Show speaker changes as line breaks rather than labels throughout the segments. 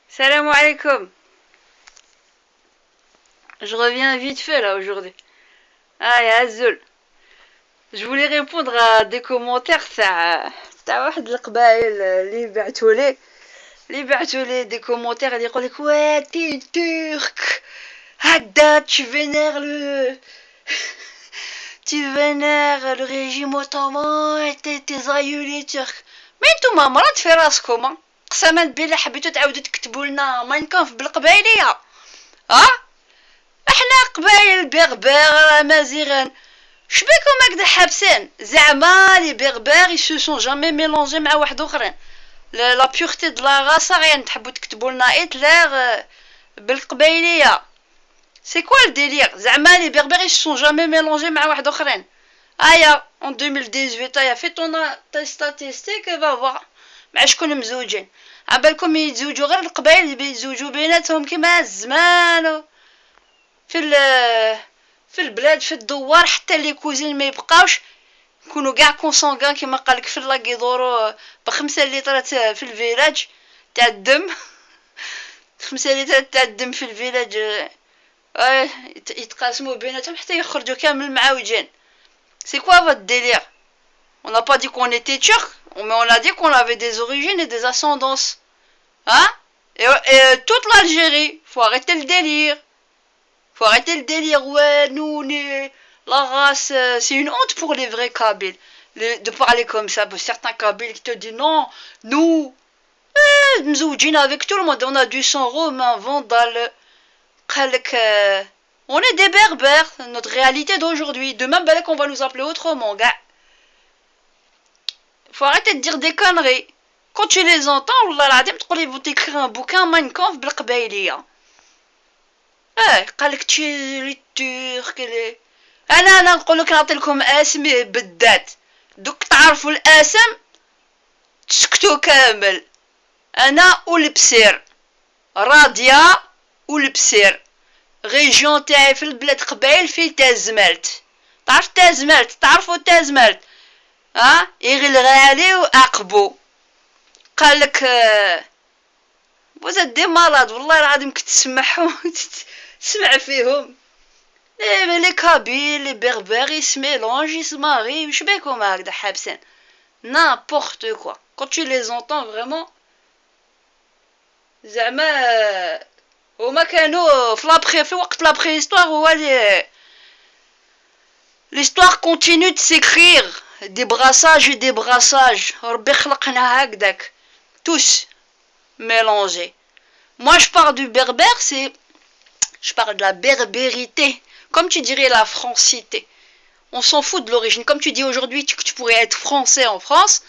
Salam alaikum. Je reviens vite fait là aujourd'hui. Ah, ya Azul. Je voulais répondre à des commentaires تاع واحد القبائل اللي بعثوا لي des commentaires اللي يقول لك ouais t'es turc هكذا tu vénères le tu vénères le régime ottoman et tes aïeux les turcs. mais نتوما مرات في راسكم قسما بالله حبيتو تعاودو تكتبوا لنا ماينكونف بالقبائليه. احنا قبائل بربر امازيغان شبيكم هكذا حابسين زعما لي بربر يسو سون جامي ميلونجي مع واحد اخرين لا بيورتي د لا راسا غير تحبوا تكتبوا لنا ايتلر بالقبائليه. سي كوا الديلير زعما لي بربر يسو جامي ميلونجي مع واحد اخرين. ايا en 2018 ايا في طون ستاتيستيك فا مع شكون مزوجين عبالكم يتزوجوا غير القبائل اللي بيتزوجوا بيناتهم كيما الزمان في البلاد في الدوار حتى لي كوزين ما يبقاوش يكونوا كاع كونسونغان كما قالك في اللاك يدوروا ب5 لترات في الفيلاج تاع الدم 5 لترات تاع الدم في الفيلاج يتقاسموا بيناتهم حتى يخرجوا كامل معاوجين. C'est quoi votre délire? On n'a pas dit qu'on était turc, mais on a dit qu'on avait des origines et des ascendances. Hein? Et toute l'Algérie, faut arrêter le délire. Faut arrêter le délire, ouais, nous, la race, c'est une honte pour les vrais Kabyles de parler comme ça. Certains Kabyles qui te disent non, nous, mzoujin avec tout le monde, on a du sang romain, vandale, on est des berbères, notre réalité d'aujourd'hui. Demain, on va nous appeler autrement, gars. Faut arrêter de dire des conneries. Quand tu les entends, ils vont t'écrire un bouquin, Mein Kampf, بالقبايلية. قالك تشي لي الترك لي انا نقولك نعطيلكم اسمي بالذات دوك تعرفوا الاسم تسكتوا كامل. انا والبسير راضيه والبسير ريجيون تاعي في البلاد قبايل في تازمالت. تعرف تازمالت؟ تعرفوا تازمالت؟ يغي الغالي وعقبو قالك وزاد دي مالاد والله العظيم كنت تسمعهم تسمع فيهم لي كابيل لي بربر يسميلونج يسماري وش بيكم هكذا حابسين n'importe quoi. Quand tu les entends vraiment زعما هما كانوا في وقت لا préhistoire هو l'histoire continue de s'écrire des brassages et des brassages ربي خلقنا هكذاك tous mélangés. Moi je parle du berbère, je parle de la berbérité, comme tu dirais la francité. On s'en fout de l'origine. Comme tu dis aujourd'hui que tu pourrais être français en France,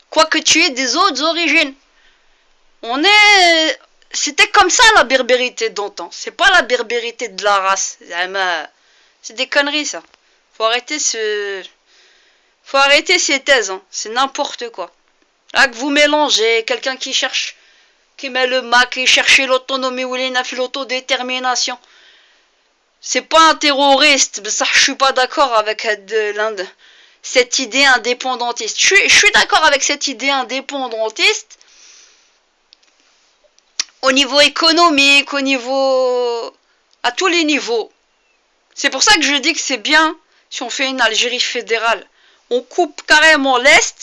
quoique tu aies des autres origines. C'était comme ça la berbérité d'antan. C'est pas la berbérité de la race. C'est des conneries ça. Faut arrêter ces thèses. Hein. C'est n'importe quoi. Là que vous mélangez, quelqu'un qui met le mac et chercher l'autonomie ou l'autodétermination. C'est pas un terroriste, mais ça, je suis pas d'accord avec cette idée indépendantiste. Je suis d'accord avec cette idée indépendantiste au niveau économique, à tous les niveaux. C'est pour ça que je dis que c'est bien si on fait une Algérie fédérale. On coupe carrément l'Est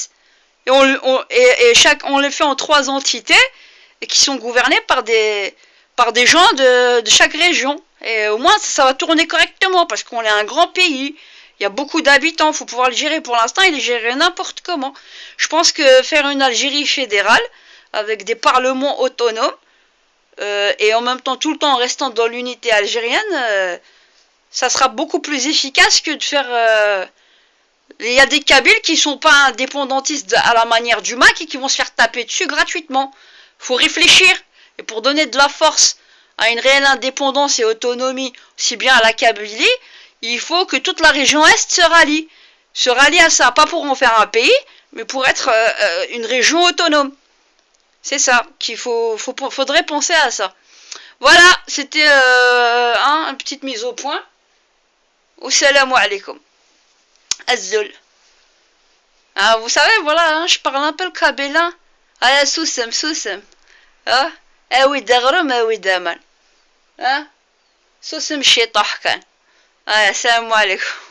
et on les fait en 3 entités et qui sont gouvernées par des gens de chaque région. Et au moins ça va tourner correctement parce qu'on est un grand pays, il y a beaucoup d'habitants, il faut pouvoir le gérer. Pour l'instant il est géré n'importe comment. Je pense que faire une Algérie fédérale avec des parlements autonomes et en même temps tout le temps en restant dans l'unité algérienne, ça sera beaucoup plus efficace que de faire... Il y a des Kabyles qui sont pas indépendantistes à la manière du MAC et qui vont se faire taper dessus gratuitement. Faut réfléchir. Et pour donner de la force à une réelle indépendance et autonomie, aussi bien à la Kabylie, il faut que toute la région Est se rallie à ça. Pas pour en faire un pays, mais pour être une région autonome. C'est ça qu'il faudrait penser à ça. Voilà, c'était une petite mise au point. Assalamu alaikum. Azul. Vous savez, voilà, je parle un peu le kabyle. Ah, Soussem. اوي دغرم اوي دامان. سوسم شي طاح كان. السلام عليكم.